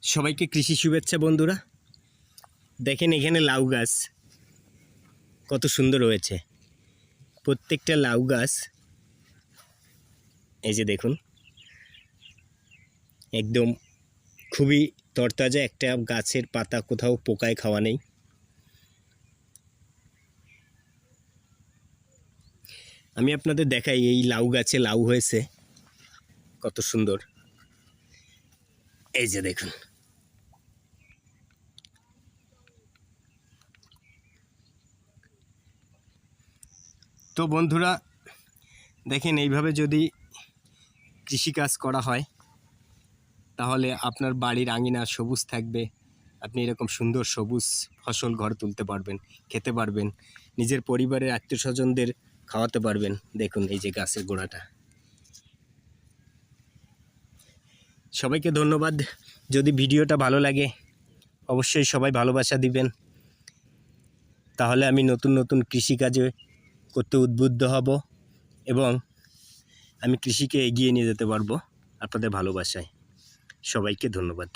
সবাইকে কৃষি শুভেচ্ছা বন্ধুরা। দেখেন এখানে লাউ গাছ কত সুন্দর হয়েছে। প্রত্যেকটা লাউ গাছ এই যে দেখুন, একদম খুবই তরতাজা। একটা গাছের পাতা কোথাও পোকায় খাওয়া নেই। আমি আপনাদের দেখাই এই লাউ গাছে লাউ হয়েছে কত সুন্দর। এই যে দেখুন, তো বন্ধুরা দেখেন এইভাবে যদি কৃষিকাজ করা হয় তাহলে আপনার বাড়ির আঙিনা সবুজ থাকবে। আপনি এরকম সুন্দর সবুজ ফসল ঘরে তুলতে পারবেন, খেতে পারবেন, নিজের পরিবারের আত্মীয় স্বজনদের খাওয়াতে পারবেন। দেখুন এই যে গাছের গোড়াটা। সবাইকে ধন্যবাদ। যদি ভিডিওটা ভালো লাগে অবশ্যই সবাই ভালোবাসা দিবেন, তাহলে আমি নতুন নতুন কৃষিকাজে করতে উদ্বুদ্ধ হব এবং আমি কৃষিকে এগিয়ে নিয়ে যেতে পারবো আপনাদের ভালোবাসায়। সবাইকে ধন্যবাদ।